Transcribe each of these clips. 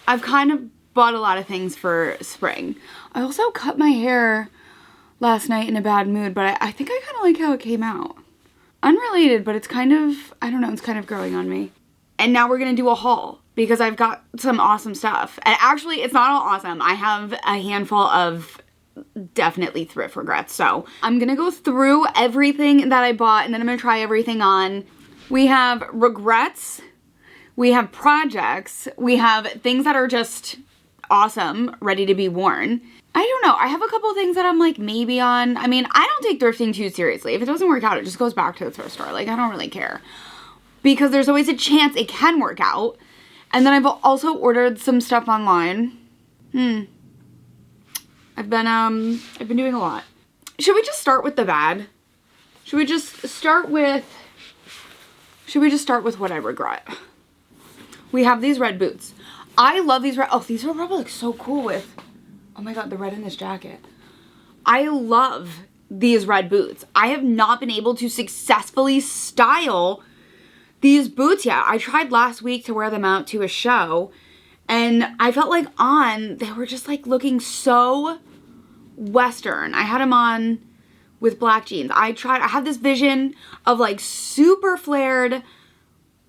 I've kind of bought a lot of things for spring. I also cut my hair last night in a bad mood, but I think I kind of like how it came out. Unrelated, but it's kind of, I don't know, it's kind of growing on me. And now we're gonna do a haul because I've got some awesome stuff. And actually, it's not all awesome. I have a handful of definitely thrift regrets. So I'm gonna go through everything that I bought and then I'm gonna try everything on. We have regrets, we have projects, we have things that are just awesome, ready to be worn. I don't know, I have a couple things that I'm like maybe on. I mean, I don't take thrifting too seriously. If it doesn't work out, it just goes back to the thrift store. Like, I don't really care. Because there's always a chance it can work out. And then I've also ordered some stuff online. I've been doing a lot. Should we just start with the bad? Should we just start with what I regret? We have these red boots. I love these red, oh, these are probably like so cool with, oh my God, the red in this jacket. I love these red boots. I have not been able to successfully style these boots yet. I tried last week to wear them out to a show and I felt like they were just like looking so Western. I had them on with black jeans. I had this vision of like super flared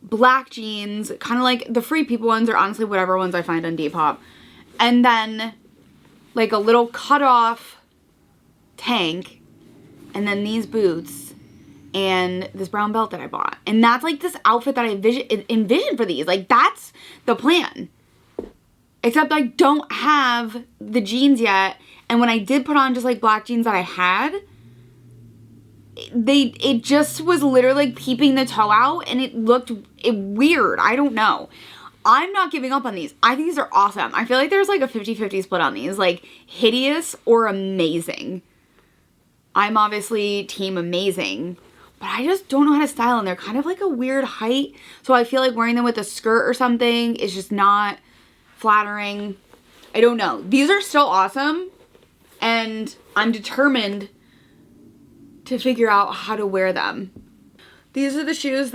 black jeans, kind of like the Free People ones or honestly whatever ones I find on Depop. And then like a little cut off tank and then these boots and this brown belt that I bought. And that's like this outfit that I envisioned for these. Like that's the plan. Except I don't have the jeans yet. And when I did put on just like black jeans that I had, it just was literally like peeping the toe out and it looked weird. I don't know. I'm not giving up on these. I think these are awesome. I feel like there's like a 50-50 split on these. Like hideous or amazing. I'm obviously team amazing. But I just don't know how to style them. They're kind of like a weird height. So I feel like wearing them with a skirt or something is just not flattering. I don't know. These are still awesome. And I'm determined to figure out how to wear them. These are the shoes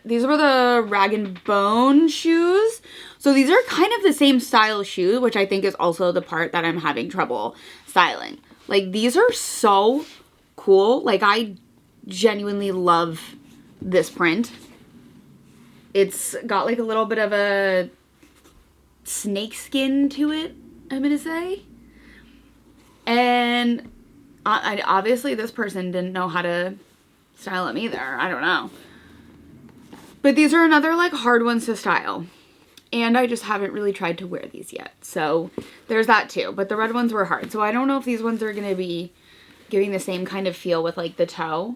these were the Rag and Bone shoes. So these are kind of the same style shoe, which I think is also the part that I'm having trouble styling. Like these are so cool. Like I genuinely love this print. It's got like a little bit of a snake skin to it, I'm gonna say. And I obviously this person didn't know how to style them either. I don't know. But these are another like hard ones to style. And I just haven't really tried to wear these yet. So there's that too. But the red ones were hard. So I don't know if these ones are gonna be giving the same kind of feel with like the toe.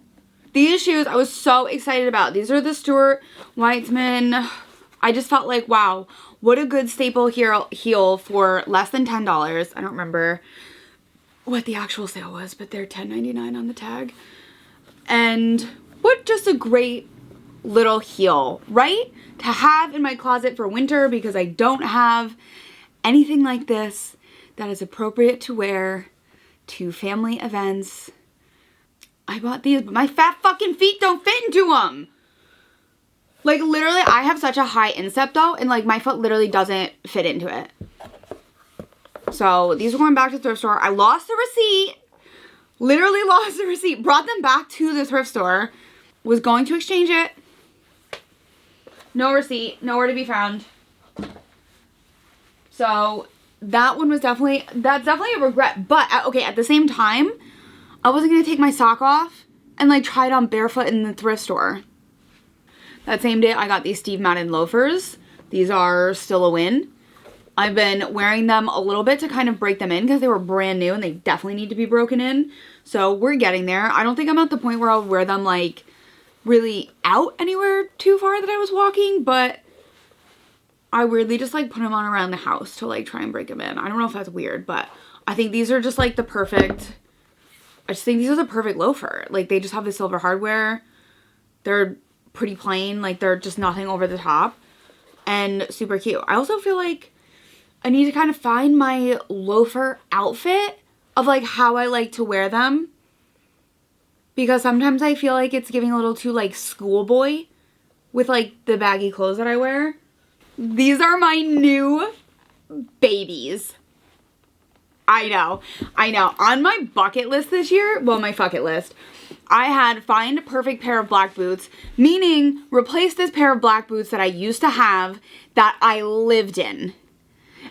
These shoes I was so excited about. These are the Stuart Weitzman. I just felt like, wow, what a good staple heel for less than $10. I don't remember what the actual sale was, but they're $10.99 on the tag. And what just a great little heel, right? To have in my closet for winter because I don't have anything like this that is appropriate to wear to family events. I bought these, but my fat fucking feet don't fit into them. Like literally, I have such a high instep though, and like my foot literally doesn't fit into it. So these are going back to the thrift store. I lost the receipt. Literally lost the receipt. Brought them back to the thrift store. Was going to exchange it. No receipt. Nowhere to be found. So that one was definitely a regret. But okay, at the same time, I wasn't going to take my sock off and like try it on barefoot in the thrift store. That same day, I got these Steve Madden loafers. These are still a win. I've been wearing them a little bit to kind of break them in because they were brand new and they definitely need to be broken in. So we're getting there. I don't think I'm at the point where I'll wear them like really out anywhere too far that I was walking, but I weirdly just like put them on around the house to like try and break them in. I don't know if that's weird, but I think these are just like the perfect, I just think these are the perfect loafer. Like they just have the silver hardware. They're pretty plain, like they're just nothing over the top and super cute. I also feel like I need to kind of find my loafer outfit of like how I like to wear them, because sometimes I feel like it's giving a little too like schoolboy with like the baggy clothes that I wear. These are my new babies. I know. On my bucket list this year, well, my bucket list, I had find a perfect pair of black boots, meaning replace this pair of black boots that I used to have that I lived in.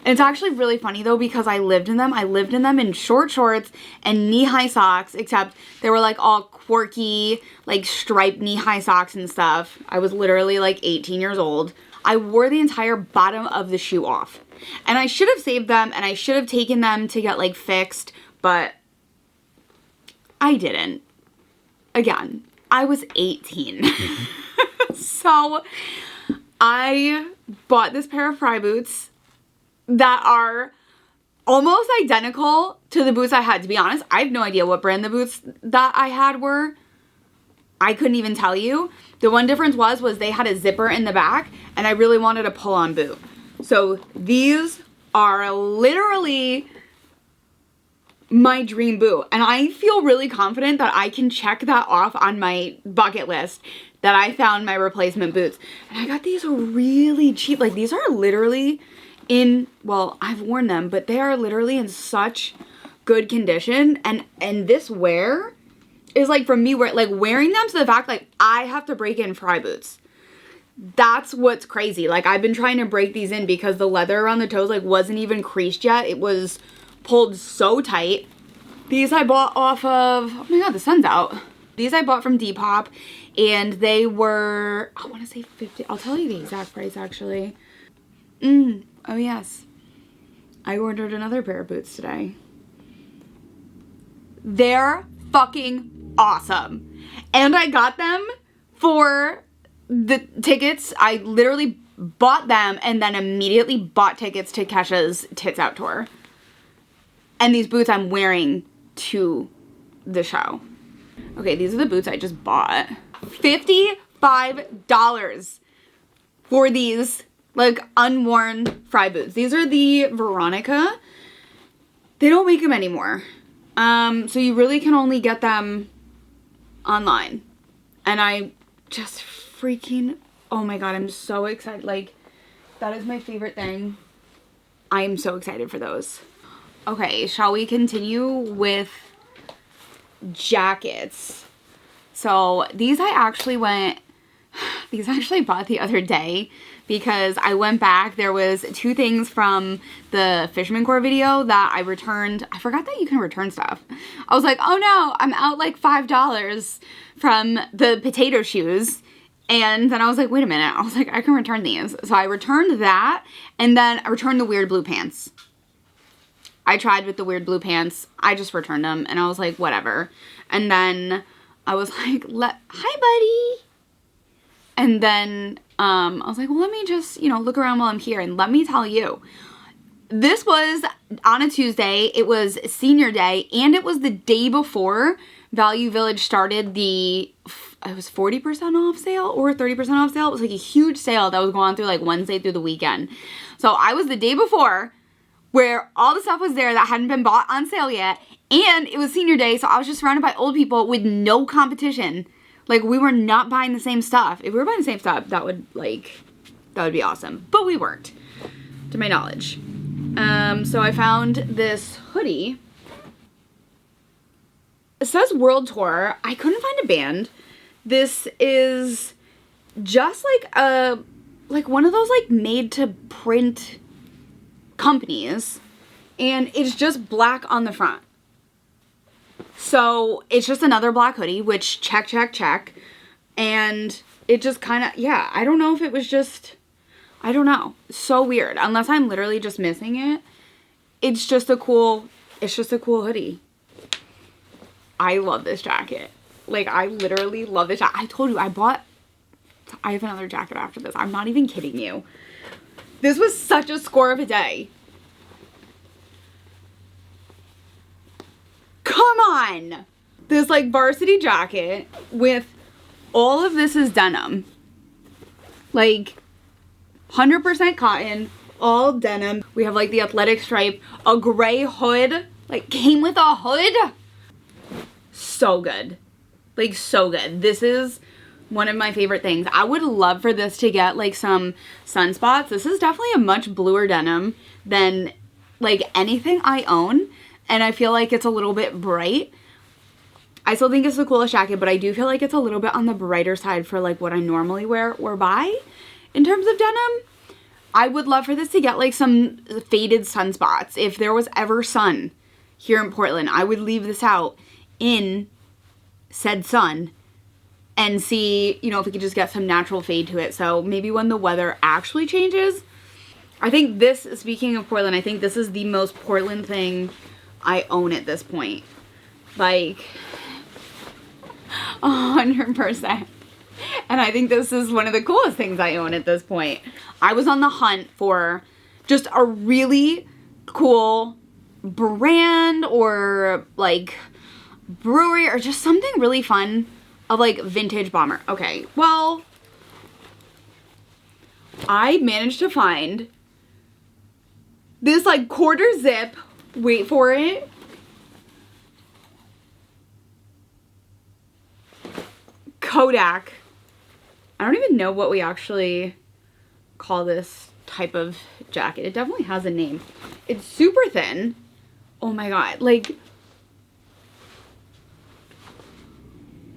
And it's actually really funny though, because I lived in them. I lived in them in short shorts and knee-high socks, except they were like all quirky, like striped knee-high socks and stuff. I was literally like 18 years old. I wore the entire bottom of the shoe off. And I should have saved them and I should have taken them to get like fixed, but I didn't. Again, I was 18. So I bought this pair of Fry boots that are almost identical to the boots I had. To be honest, I have no idea what brand the boots that I had were. I couldn't even tell you. The one difference was they had a zipper in the back and I really wanted a pull-on boot. So these are literally my dream boot. And I feel really confident that I can check that off on my bucket list, that I found my replacement boots. And I got these really cheap. Like these are literally in, well, I've worn them, but they are literally in such good condition. And this wear is like from me wearing them to the fact like I have to break in Fry boots. That's what's crazy. Like I've been trying to break these in because the leather around the toes like wasn't even creased yet. It was pulled so tight. These I bought off of, oh my god, the sun's out. These I bought from Depop and they were, I want to say 50. I'll tell you the exact price actually. Oh yes. I ordered another pair of boots today. They're fucking awesome. And I got them for the tickets. I literally bought them and then immediately bought tickets to Kesha's Tits Out tour. And these boots I'm wearing to the show. Okay, these are the boots I just bought. $55 for these like unworn Fry boots. These are the Veronica. They don't make them anymore. So you really can only get them online. And I just freaking, oh my god, I'm so excited. Like, that is my favorite thing. I am so excited for those. Okay, shall we continue with jackets? So these I actually bought the other day because I went back. There was 2 things from the Fisherman Core video that I returned. I forgot that you can return stuff. I was like, oh no, I'm out like $5 from the potato shoes. And then I was like, wait a minute. I was like, I can return these. So I returned that and then I returned the weird blue pants. I tried with the weird blue pants. I just returned them and I was like, whatever. And then I was like, hi buddy. And then I was like, well, let me just, look around while I'm here. And let me tell you, this was on a Tuesday. It was senior day. And it was the day before Value Village started it was 40% off sale or 30% off sale. It was like a huge sale that was going on through like Wednesday through the weekend. So I was the day before where all the stuff was there that hadn't been bought on sale yet. And it was senior day. So I was just surrounded by old people with no competition. Like, we were not buying the same stuff. If we were buying the same stuff, that would be awesome. But we weren't, to my knowledge. So I found this hoodie. It says World Tour. I couldn't find a band. This is just like one of those like made to print companies. And it's just black on the front. So it's just another black hoodie, which check. And it just kind of, yeah, I don't know if it was just, I don't know. So weird. Unless I'm literally just missing it. It's just a cool hoodie. I love this jacket. Like, I literally love this jacket. I told you, I have another jacket after this. I'm not even kidding you. This was such a score of a day. Come on! This like varsity jacket with all of this is denim. Like 100% cotton, all denim. We have like the athletic stripe, a gray hood, like came with a hood. So good. Like so good. This is one of my favorite things. I would love for this to get like some sunspots. This is definitely a much bluer denim than like anything I own and I feel like it's a little bit bright, I still think it's the coolest jacket, but I do feel like it's a little bit on the brighter side for like what I normally wear or buy in terms of denim. I would love for this to get like some faded sunspots. If there was ever sun here in Portland, I would leave this out in said sun and see, you know, if we could just get some natural fade to it. So maybe when the weather actually changes. I think this, speaking of Portland, I think this is the most Portland thing I own at this point. Like, 100%. And I think this is one of the coolest things I own at this point. I was on the hunt for just a really cool brand or like brewery or just something really fun of like vintage bomber. Okay, well, I managed to find this like quarter zip, wait for it, Kodak. I don't even know what we actually call this type of jacket. It definitely has a name. It's super thin. Oh my god, like,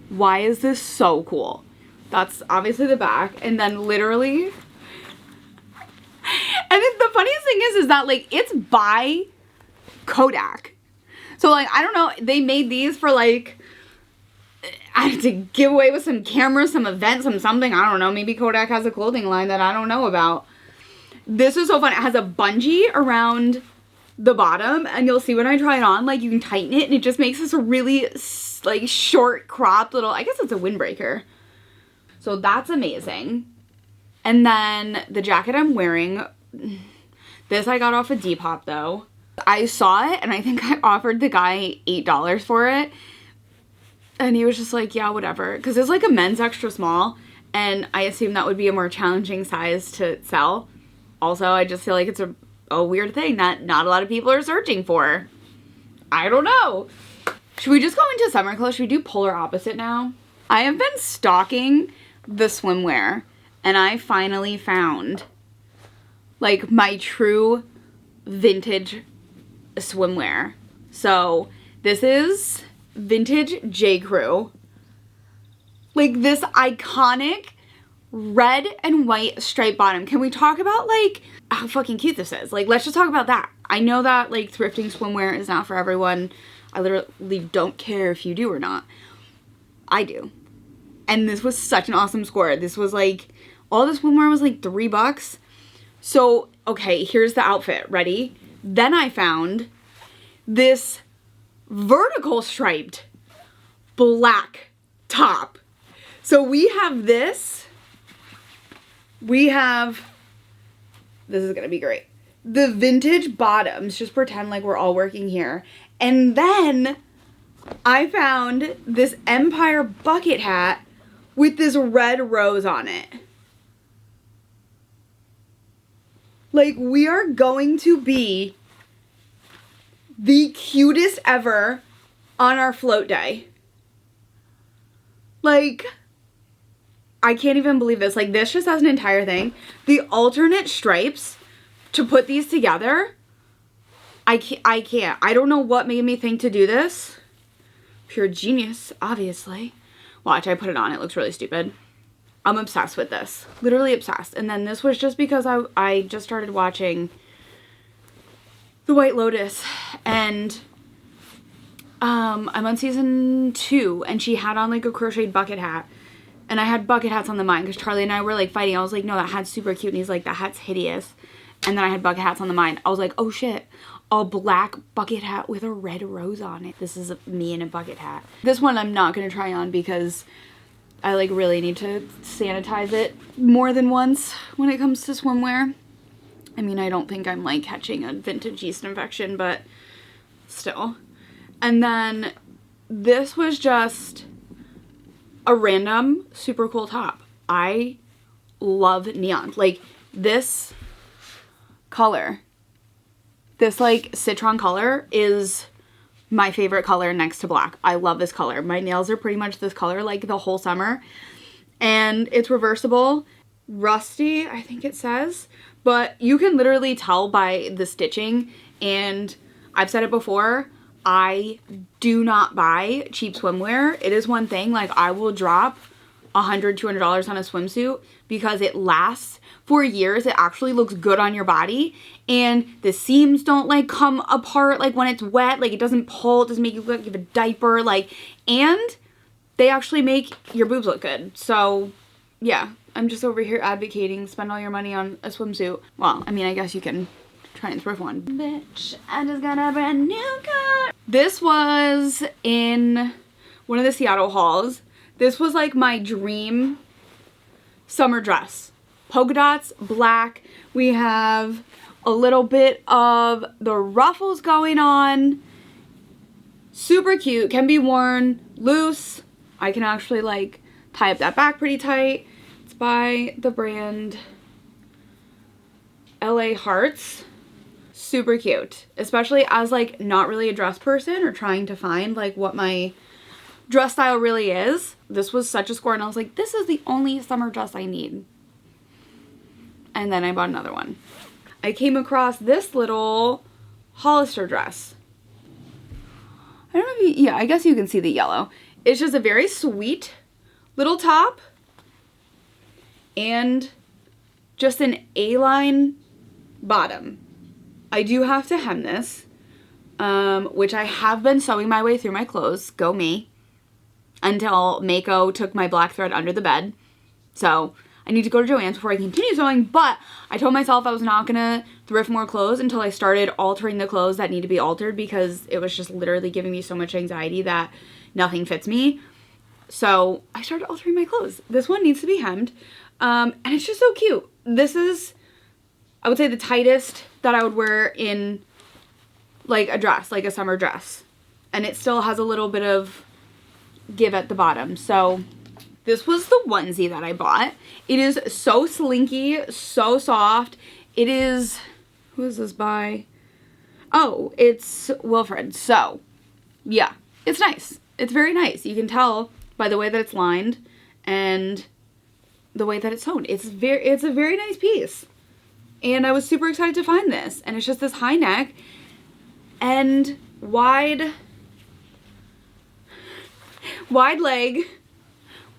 why is this so cool? That's obviously the back, and then literally, and the funniest thing is that like it's by Kodak. So like, I don't know, they made these for like, I had to give away with some cameras, some events, some something. I don't know. Maybe Kodak has a clothing line that I don't know about. This is so fun. It has a bungee around the bottom, and you'll see when I try it on, like you can tighten it, and it just makes this a really like short cropped little, I guess it's a windbreaker. So that's amazing. And then the jacket I'm wearing, this I got off of Depop though. I saw it and I think I offered the guy $8 for it. And he was just like, yeah, whatever. Because it's like a men's extra small. And I assume that would be a more challenging size to sell. Also, I just feel like it's a weird thing that not a lot of people are searching for. I don't know. Should we just go into summer clothes? Should we do polar opposite now? I have been stalking the swimwear. And I finally found like my true vintage swimwear. So this is vintage J. Crew. Like this iconic red and white striped bottom. Can we talk about like how fucking cute this is? Like, let's just talk about that. I know that like thrifting swimwear is not for everyone. I literally don't care if you do or not. I do. And this was such an awesome score. This was like, all the swimwear was like $3. So, okay, here's the outfit. Ready? Then I found this vertical striped black top. So we have this. We have, this is gonna be great, the vintage bottoms. Just pretend like we're all working here. And then I found this Empire bucket hat with this red rose on it. Like, we are going to be the cutest ever on our float day. Like, I can't even believe this. Like, this just has an entire thing. The alternate stripes to put these together, I can't. I don't know what made me think to do this. Pure genius, obviously. Watch, I put it on. It looks really stupid. I'm obsessed with this. Literally obsessed. And then this was just because I just started watching The White Lotus. And I'm on season 2. And she had on like a crocheted bucket hat. And I had bucket hats on the mind because Charlie and I were like fighting. I was like, no, that hat's super cute. And he's like, that hat's hideous. And then I had bucket hats on the mind. I was like, oh shit. A black bucket hat with a red rose on it. This is me in a bucket hat. This one I'm not going to try on because I like really need to sanitize it more than once when it comes to swimwear. I mean, I don't think I'm like catching a vintage yeast infection, but still. And then this was just a random super cool top. I love neon. Like this color, this like citron color is my favorite color next to black. I love this color. My nails are pretty much this color like the whole summer. And it's reversible. Rusty, I think it says. But you can literally tell by the stitching And I've said it before, I do not buy cheap swimwear. It is one thing, like I will drop $100, $200 on a swimsuit because it lasts for years. It actually looks good on your body, and the seams don't like come apart like when it's wet, like it doesn't pull, it doesn't make you look like you have a diaper, like, and they actually make your boobs look good. So yeah, I'm just over here advocating spend all your money on a swimsuit. Well, I mean, I guess you can try and thrift one. Bitch, I just got a brand new car. This was in one of the Seattle hauls. This was like my dream summer dress. Polka dots, black. We have a little bit of the ruffles going on. Super cute, can be worn loose. I can actually like tie up that back pretty tight. It's by the brand LA Hearts. Super cute, especially as like not really a dress person or trying to find like what my dress style really is. This was such a score, and I was like, this is the only summer dress I need. And then I bought another one. I came across this little Hollister dress. I don't know if you, yeah, I guess you can see the yellow. It's just a very sweet little top and just an A-line bottom. I do have to hem this, which I have been sewing my way through my clothes, go me, until Mako took my black thread under the bed. So I need to go to Joann's before I continue sewing, but I told myself I was not gonna thrift more clothes until I started altering the clothes that need to be altered, because it was just literally giving me so much anxiety that nothing fits me. So I started altering my clothes. This one needs to be hemmed, and it's just so cute. This is, I would say, the tightest that I would wear in like a dress, like a summer dress. And it still has a little bit of give at the bottom. So this was the onesie that I bought. It is so slinky, so soft. It is, who is this by? Oh, it's Wilfred. So yeah, it's nice. It's very nice. You can tell by the way that it's lined and the way that it's sewn. It's a very nice piece. And I was super excited to find this. And it's just this high neck and wide leg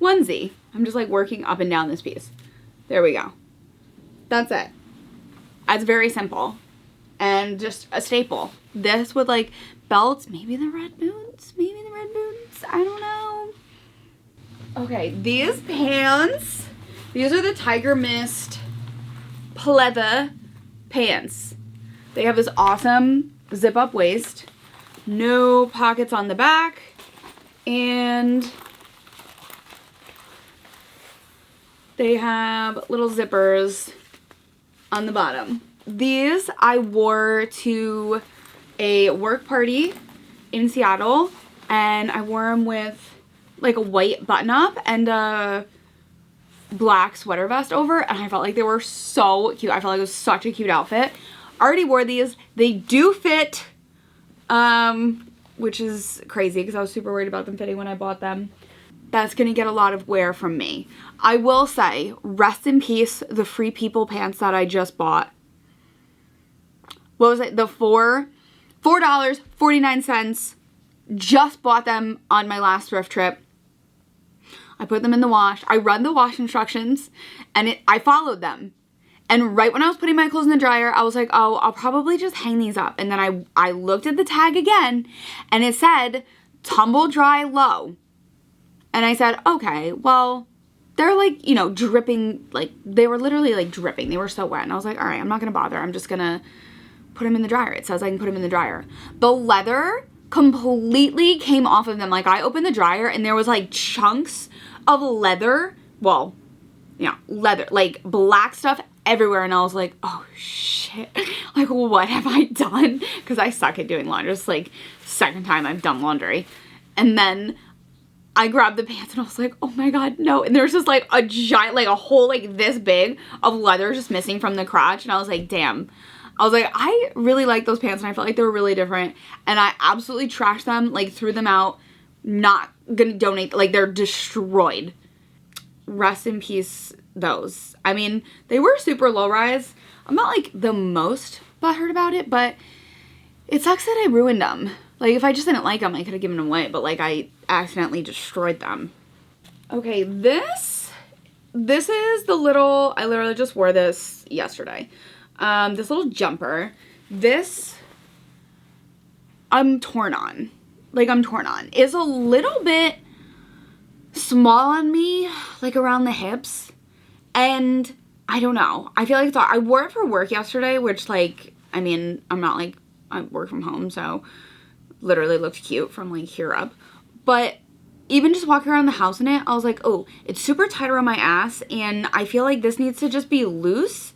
onesie. I'm just like working up and down this piece. There we go. That's it. It's very simple and just a staple. This with like belts, maybe the red boots, I don't know. Okay, these pants, these are the Tiger Mist pleather pants. They have this awesome zip up waist, no pockets on the back, and they have little zippers on the bottom. These I wore to a work party in Seattle, and I wore them with like a white button up and a black sweater vest over, and I felt like they were so cute. I felt like it was such a cute outfit. I already wore these. They do fit, which is crazy because I was super worried about them fitting when I bought them. That's gonna get a lot of wear from me. I will say, rest in peace, the Free People pants that I just bought. What was it? The $4.49. Just bought them on my last thrift trip. I put them in the wash. I read the wash instructions and I followed them. And right when I was putting my clothes in the dryer, I was like, oh, I'll probably just hang these up. And then I looked at the tag again and it said tumble dry low. And I said, okay, well, they're like, you know, dripping, like they were literally like dripping. They were so wet. And I was like, all right, I'm not going to bother. I'm just going to put them in the dryer. It says I can put them in the dryer. The leather completely came off of them. Like I opened the dryer and there was like chunks of leather. Well, yeah, leather, like black stuff everywhere. And I was like, oh shit, like what have I done? Because I suck at doing laundry. It's like second time I've done laundry. And then I grabbed the pants and I was like, oh my God, no. And there's just like a giant, like a hole like this big of leather just missing from the crotch. And I was like, damn. I was like, I really like those pants and I felt like they were really different. And I absolutely trashed them, like threw them out, not gonna donate, like they're destroyed. Rest in peace, those. I mean, they were super low rise. I'm not like the most butthurt about it, but It sucks that I ruined them. Like, if I just didn't like them, I could have given them away, but like I accidentally destroyed them. Okay, this is the little, I literally just wore this yesterday. This little jumper. This, I'm torn on. Like, I'm torn on. It's a little bit small on me, like around the hips. And I don't know. I feel like it's, I wore it for work yesterday, which like, I mean, I'm not like, I work from home, so literally looked cute from like here up. But even just walking around the house in it, I was like, oh, it's super tight around my ass, and I feel like this needs to just be loose.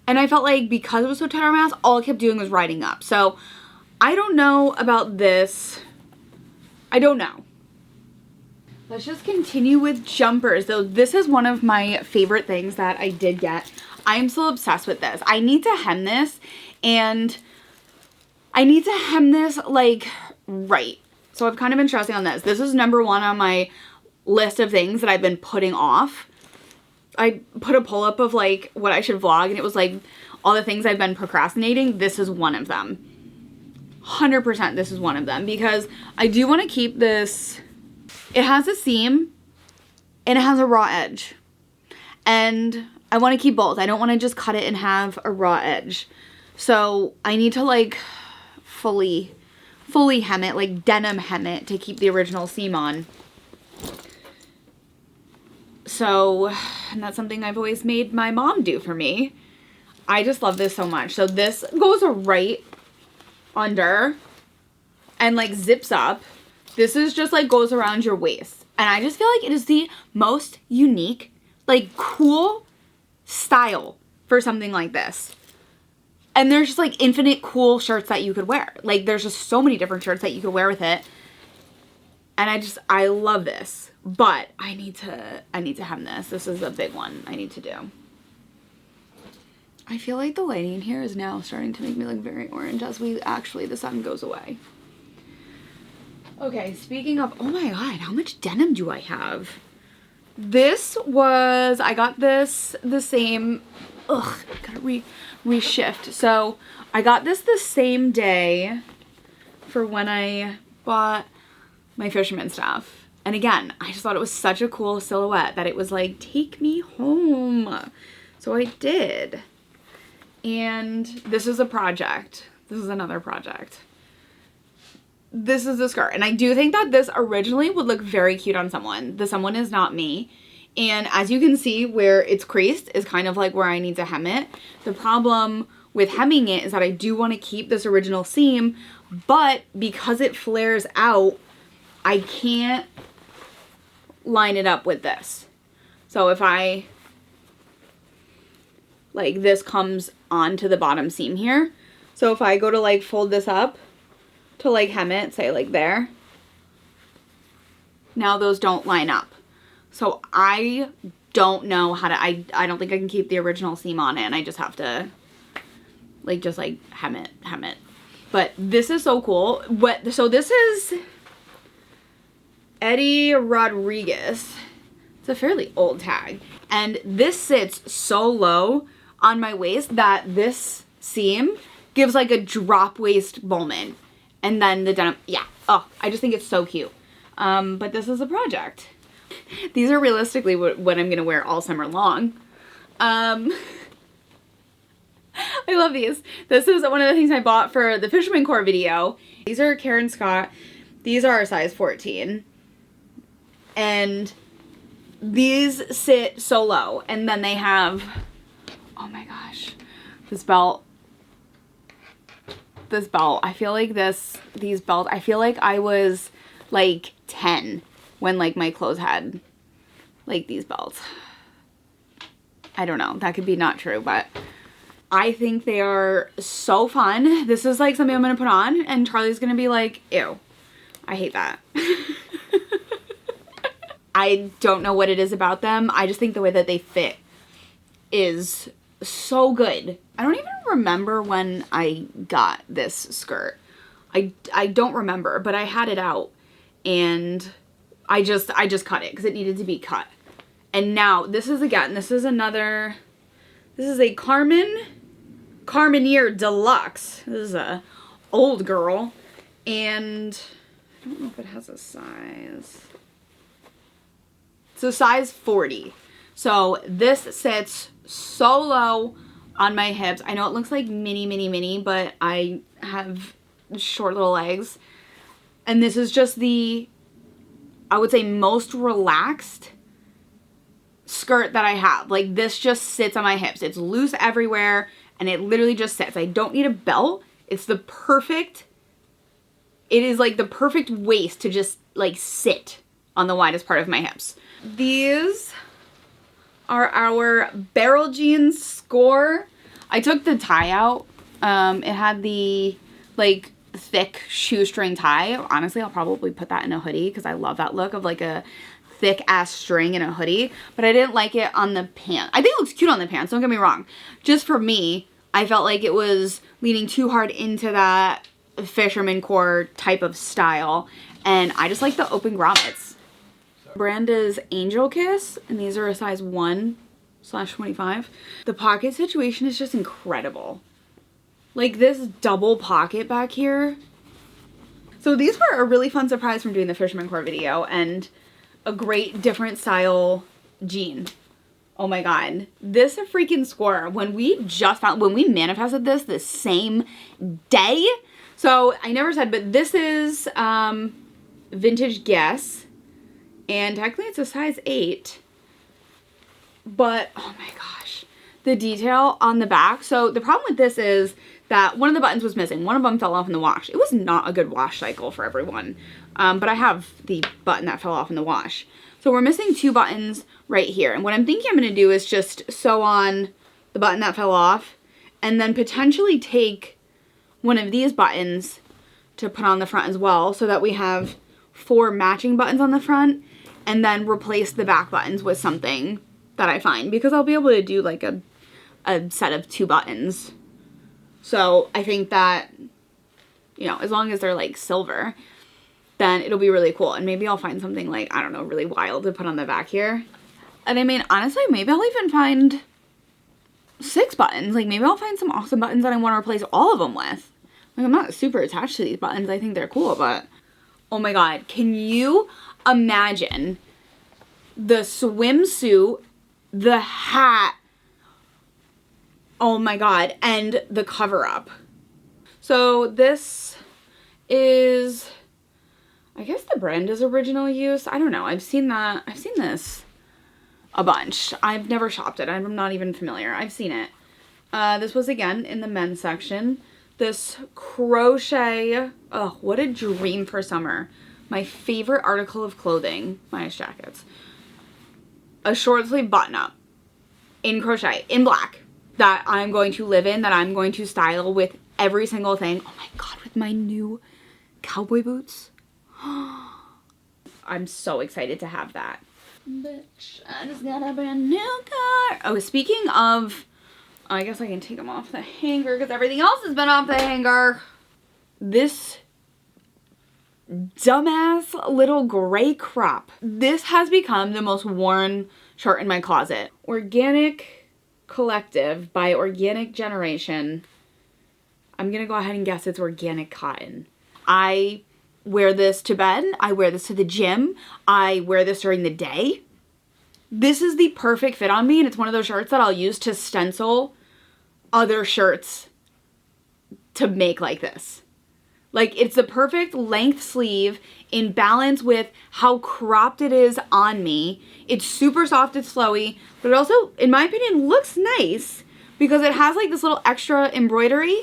And I felt like because it was so tight around my ass, all it kept doing was riding up. So I don't know about this. I don't know. Let's just continue with jumpers, though. This is one of my favorite things that I did get. I'm still obsessed with this. I need to hem this, and I need to hem this like right. So I've kind of been stressing on this. This is number one on my list of things that I've been putting off. I put a poll up of like what I should vlog, and it was like all the things I've been procrastinating. This is one of them. 100% this is one of them, because I do want to keep this. It has a seam and it has a raw edge, and I want to keep both. I don't want to just cut it and have a raw edge. So I need to like fully hem it, like denim hem it, to keep the original seam on. So, and that's something I've always made my mom do for me. I just love this so much. So this goes right under and like zips up. This is just like goes around your waist. And I just feel like it is the most unique, like cool style for something like this. And there's just like infinite cool shirts that you could wear. Like there's just so many different shirts that you could wear with it. And I love this. But I need to hem this. This is a big one I need to do. I feel like the lighting here is now starting to make me look very orange as the sun goes away. Okay, speaking of, oh my god, how much denim do I have? I got this the same, gotta reshift. So I got this the same day for when I bought my fisherman stuff. And again, I just thought it was such a cool silhouette that it was like, take me home. So I did. And this is a project. This is another project. This is the skirt. And I do think that this originally would look very cute on someone. The someone is not me. And as you can see, where it's creased is kind of like where I need to hem it. The problem with hemming it is that I do want to keep this original seam, but because it flares out, I can't line it up with this. So if I, like, this comes onto the bottom seam here. So if I go to like fold this up to like hem it, say like there, now those don't line up. So I don't know how to, I don't think I can keep the original seam on it, and I just have to like just like hem it. But this is so cool. So this is Eddie Rodriguez. It's a fairly old tag. And this sits so low on my waist that this seam gives like a drop waist moment. And then the denim, yeah. Oh, I just think it's so cute. But this is a project. These are realistically what I'm gonna wear all summer long. I love these. This is one of the things I bought for the Fisherman Core video. These are Karen Scott. These are a size 14. And these sit so low. And then they have, oh my gosh, this belt. This belt. I feel like these belts, I feel like I was like 10 when like my clothes had like these belts. I don't know. That could be not true, but I think they are so fun. This is like something I'm going to put on, and Charlie's going to be like, ew, I hate that. I don't know what it is about them. I just think the way that they fit is so good. I don't even remember when I got this skirt. I don't remember, but I had it out, and I just cut it because it needed to be cut. And now this is a Carmenere Deluxe. This is a old girl. And I don't know if it has a size. It's a size 40. So this sits so low on my hips. I know it looks like mini, but I have short little legs. And this is just the, I would say, most relaxed skirt that I have. Like, this just sits on my hips. It's loose everywhere, and it literally just sits. I don't need a belt. It's the perfect, it is like the perfect waist to just like sit on the widest part of my hips. These are our barrel jeans score. I took the tie out. It had the like thick shoestring tie. Honestly, I'll probably put that in a hoodie because I love that look of like a thick ass string in a hoodie, but I didn't like it on the pants. I think it looks cute on the pants, don't get me wrong. Just for me, I felt like it was leaning too hard into that fisherman core type of style, and I just like the open grommets. Brand is Angel Kiss, and these are a size 1/25. The pocket situation is just incredible. Like this double pocket back here. So these were a really fun surprise from doing the fisherman core video, and a great different style jean. Oh my god, this a freaking score. When we manifested this the same day. So I never said, but this is vintage Guess. And technically it's a size 8. But, oh my gosh, the detail on the back. So the problem with this is that one of the buttons was missing. One of them fell off in the wash. It was not a good wash cycle for everyone. But I have the button that fell off in the wash. So we're missing 2 buttons right here. And what I'm thinking I'm going to do is just sew on the button that fell off. And then potentially take one of these buttons to put on the front as well. So that we have 4 matching buttons on the front. And then replace the back buttons with something that I find. Because I'll be able to do like a set of 2 buttons. So I think that, you know, as long as they're like silver, then it'll be really cool. And maybe I'll find something like, I don't know, really wild to put on the back here. And I mean, honestly, maybe I'll even find 6 buttons. Like maybe I'll find some awesome buttons that I want to replace all of them with. Like I'm not super attached to these buttons. I think they're cool, but oh my god, can you imagine the swimsuit, the hat, oh my god, and the cover up. So this is, I guess the brand is Original Use. I don't know. I've seen this a bunch. I've never shopped it. I'm not even familiar. I've seen it. This was again in the men's section. This crochet, oh, what a dream for summer. My favorite article of clothing, minus jackets. A short sleeve button up in crochet, in black, that I'm going to live in, that I'm going to style with every single thing. Oh my god, with my new cowboy boots. I'm so excited to have that. Bitch, I just got a brand new car. Oh, speaking of, I guess I can take them off the hanger because everything else has been off the hanger. This dumbass little gray crop. This has become the most worn shirt in my closet. Organic Collective by Organic Generation. I'm gonna go ahead and guess it's organic cotton. I wear this to bed. I wear this to the gym. I wear this during the day. This is the perfect fit on me, and it's one of those shirts that I'll use to stencil other shirts to make like this. Like, it's the perfect length sleeve in balance with how cropped it is on me. It's super soft, it's flowy, but it also, in my opinion, looks nice because it has like this little extra embroidery,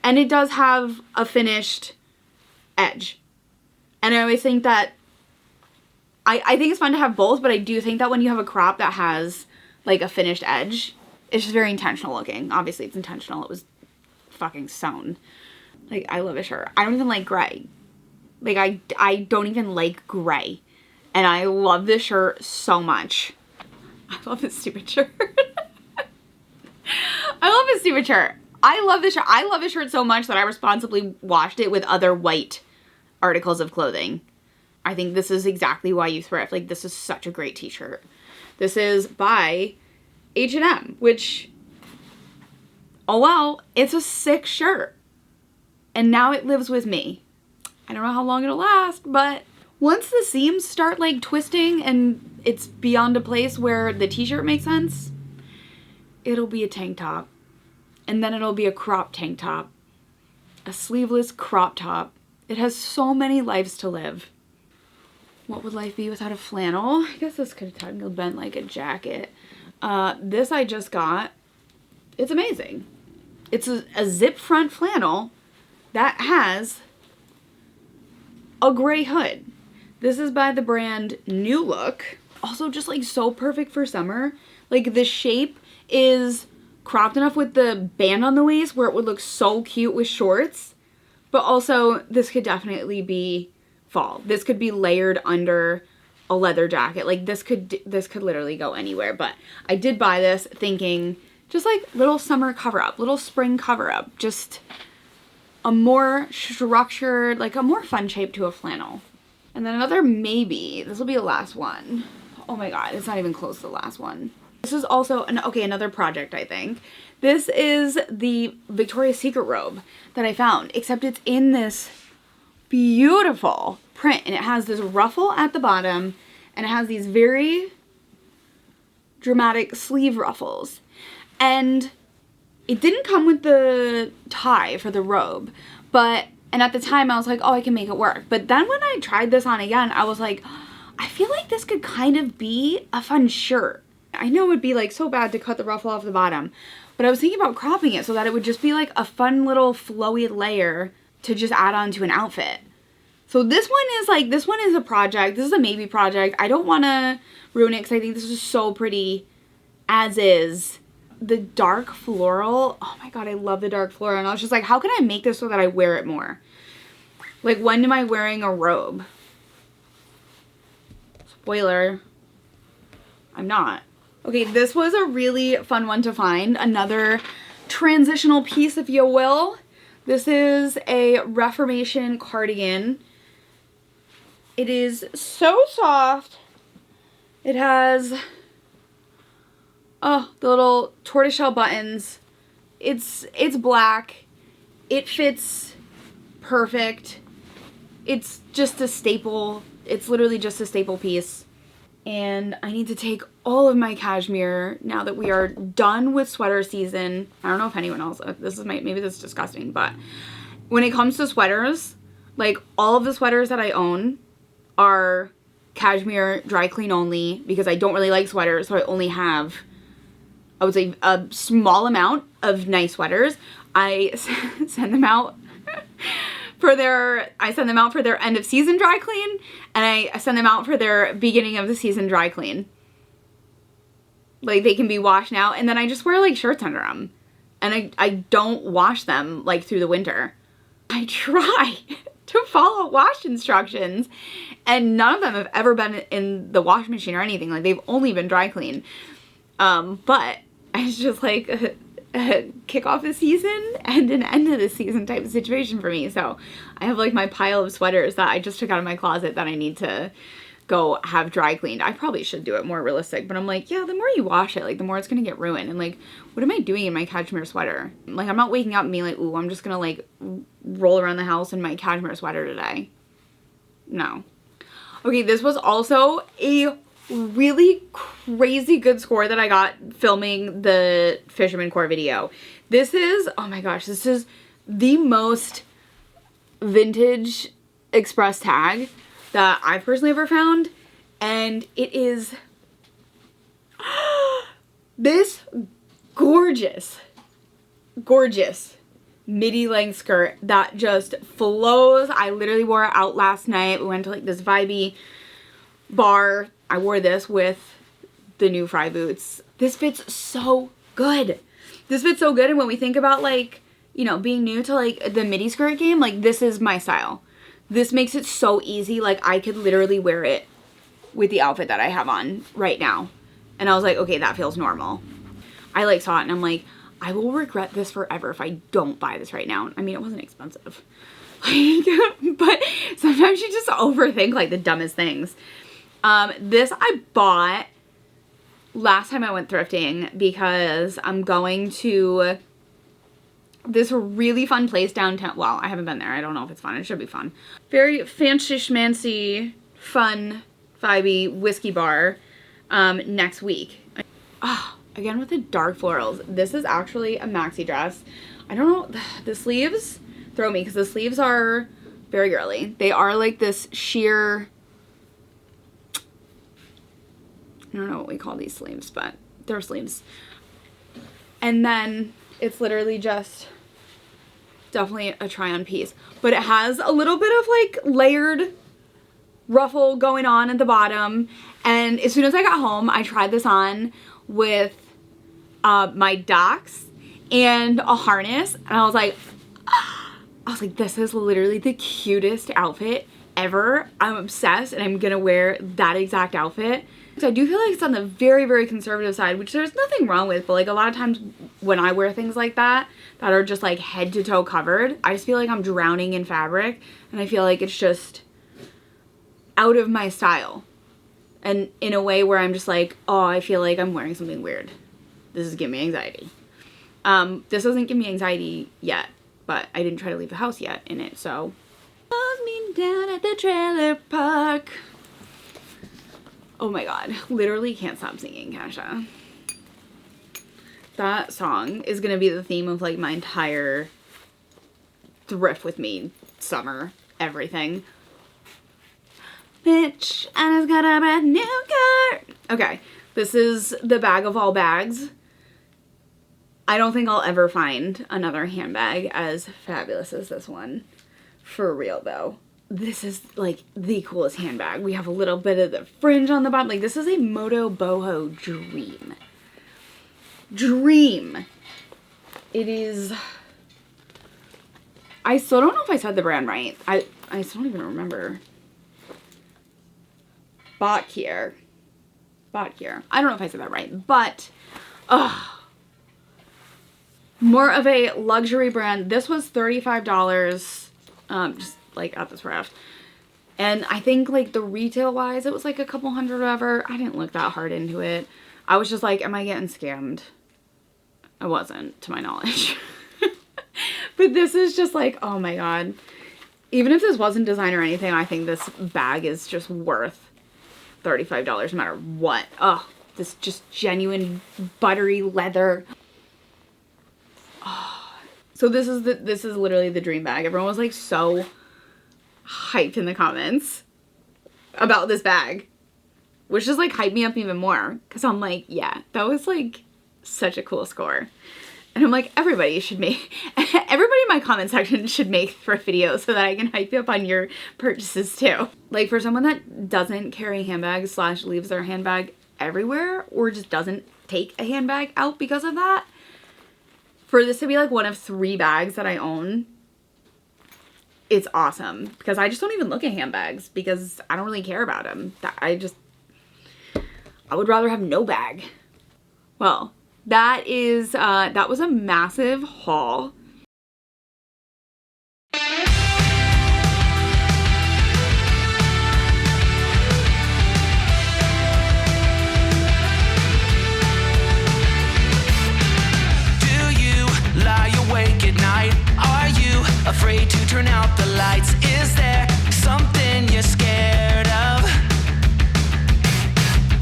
and it does have a finished edge. And I always think that, I think it's fun to have both, but I do think that when you have a crop that has like a finished edge, it's just very intentional looking. Obviously it's intentional, it was fucking sewn. Like, I love a shirt. I don't even like gray. Like, I don't even like gray. And I love this shirt so much. I love this stupid shirt. I love this stupid shirt. I love this shirt. I love this shirt so much that I responsibly washed it with other white articles of clothing. I think this is exactly why you thrift. Like, this is such a great t-shirt. This is by H&M, which, oh well, it's a sick shirt. and now it lives with me. I don't know how long it'll last, but once the seams start like twisting and it's beyond a place where the t-shirt makes sense, it'll be a tank top. And then it'll be a crop tank top. A sleeveless crop top. It has so many lives to live. What would life be without a flannel? I guess this could have technically been like a jacket. This I just got. It's amazing. It's a zip front flannel that has a gray hood. This is by the brand New Look. Also just like so perfect for summer. Like the shape is cropped enough with the band on the waist where it would look so cute with shorts. But also this could definitely be fall. This could be layered under a leather jacket. Like this could literally go anywhere. But I did buy this thinking just like little summer cover up, little spring cover up, just a more structured, like a more fun shape to a flannel. And then another maybe, this will be the last one. Oh my God, it's not even close to the last one. This is also, another project, I think. This is the Victoria's Secret robe that I found, except it's in this beautiful print, and it has this ruffle at the bottom, and it has these very dramatic sleeve ruffles. And it didn't come with the tie for the robe, and at the time I was like, oh, I can make it work. But then when I tried this on again, I was like, I feel like this could kind of be a fun shirt. I know it would be like so bad to cut the ruffle off the bottom, but I was thinking about cropping it so that it would just be like a fun little flowy layer to just add on to an outfit. So this one is a project. This is a maybe project. I don't want to ruin it because I think this is so pretty as is. The dark floral, oh my God, I love the dark floral. And I was just like, how can I make this so that I wear it more? Like, when am I wearing a robe? Spoiler, I'm not. Okay, this was a really fun one to find. Another transitional piece, if you will. This is a Reformation cardigan. It is so soft. It has, oh, the little tortoiseshell buttons. It's black. It fits perfect. It's just a staple. It's literally just a staple piece. And I need to take all of my cashmere now that we are done with sweater season. I don't know if anyone else, maybe this is disgusting, but when it comes to sweaters, like all of the sweaters that I own are cashmere dry clean only because I don't really like sweaters. So I only have, I would say, a small amount of nice sweaters. I send them out for their end of season dry clean, and I send them out for their beginning of the season dry clean. Like, they can be washed now, and then I just wear like shirts under them. And I don't wash them like through the winter. I try to follow wash instructions, and none of them have ever been in the wash machine or anything. Like, they've only been dry clean. But it's just like a kick off the season and an end of the season type of situation for me. So I have like my pile of sweaters that I just took out of my closet that I need to go have dry cleaned. I probably should do it more realistic, but I'm like, yeah, the more you wash it, like the more it's gonna get ruined. And like, what am I doing in my cashmere sweater? Like, I'm not waking up and being like, ooh, I'm just gonna like roll around the house in my cashmere sweater today. No. Okay, this was also a really crazy good score that I got filming the Fisherman Core video. This is, oh my gosh, this is the most vintage express tag that I've personally ever found, and it is this gorgeous midi length skirt that just flows. I literally wore it out last night. We went to like this vibey bar. I wore this with the new Fry boots. This fits so good. This fits so good, and when we think about like, you know, being new to like the midi skirt game, like this is my style. This makes it so easy. Like, I could literally wear it with the outfit that I have on right now. And I was like, okay, that feels normal. I like saw it and I'm like, I will regret this forever if I don't buy this right now. I mean, it wasn't expensive. But sometimes you just overthink like the dumbest things. This I bought last time I went thrifting because I'm going to this really fun place downtown. Well, I haven't been there. I don't know if it's fun. It should be fun. Very fancy schmancy, fun, vibey whiskey bar next week. Again with the dark florals. This is actually a maxi dress. I don't know, the sleeves throw me because the sleeves are very girly. They are like this sheer, I don't know what we call these sleeves, but they're sleeves. And then it's literally just definitely a try-on piece. But it has a little bit of like layered ruffle going on at the bottom. And as soon as I got home, I tried this on with my Docs and a harness. And I was like, this is literally the cutest outfit ever. I'm obsessed and I'm gonna wear that exact outfit. So I do feel like it's on the very, very conservative side, which there's nothing wrong with, but like a lot of times when I wear things like that are just like head to toe covered, I just feel like I'm drowning in fabric and I feel like it's just out of my style. And in a way where I'm just like, oh, I feel like I'm wearing something weird. This is giving me anxiety. This doesn't give me anxiety yet, but I didn't try to leave the house yet in it, so. Love me down at the trailer park. Oh my god, literally can't stop singing, Kasha. That song is gonna be the theme of like my entire thrift with me summer, everything. Bitch, I just got a brand new car. Okay, this is the bag of all bags. I don't think I'll ever find another handbag as fabulous as this one. For real though. This is like the coolest handbag. We have a little bit of the fringe on the bottom. Like this is a Moto Boho dream. Dream. It is. I still don't know if I said the brand right. I still don't even remember. Botkier. Botkier. I don't know if I said that right, but more of a luxury brand. This was $35. Just like at this raft. And I think like the retail wise, it was like a couple hundred or whatever. I didn't look that hard into it. I was just like, am I getting scammed? I wasn't, to my knowledge. But this is just like, oh my god. Even if this wasn't designer or anything, I think this bag is just worth $35 no matter what. Oh, this just genuine buttery leather. Oh. So this is literally the dream bag. Everyone was like so hyped in the comments about this bag, which just like hyped me up even more because I'm like, yeah, that was like such a cool score. And I'm like, everybody in my comment section should make thrift videos so that I can hype you up on your purchases too. Like for someone that doesn't carry handbags / leaves their handbag everywhere or just doesn't take a handbag out because of that, for this to be like one of 3 bags that I own, it's awesome because I just don't even look at handbags because I don't really care about them. I would rather have no bag. Well, that was a massive haul. Afraid to turn out the lights? Is there something you're scared of?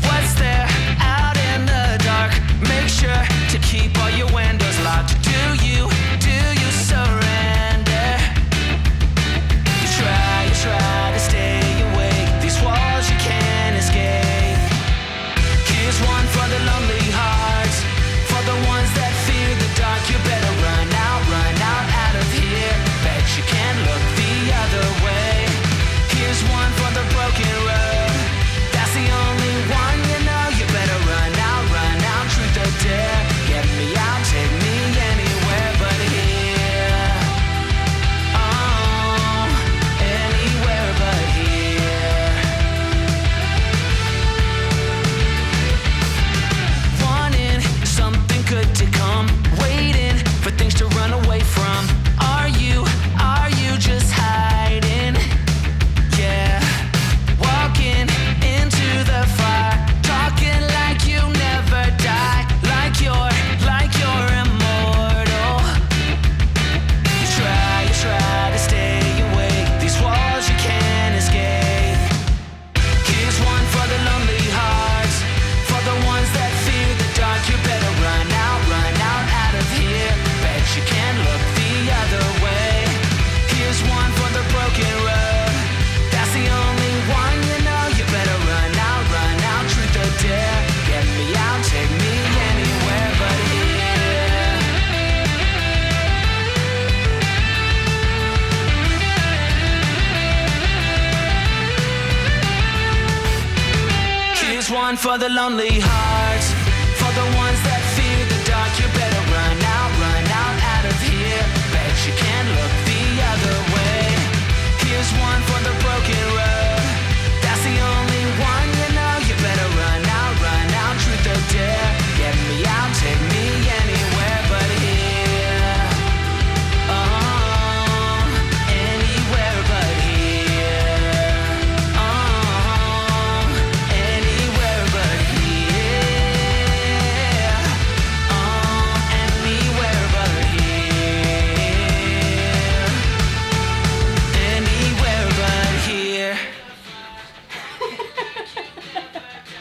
What's there out in the dark? Make sure to keep all your windows locked. Do you surrender? You try to stay awake. These walls you can't escape. Here's one for the lonely hearts, for the ones that fear the dark. You better run out out of here. You can't look the other way. Here's one for the one for the lonely hearts, for the ones that fear the dark. You better run out of here. Bet you can't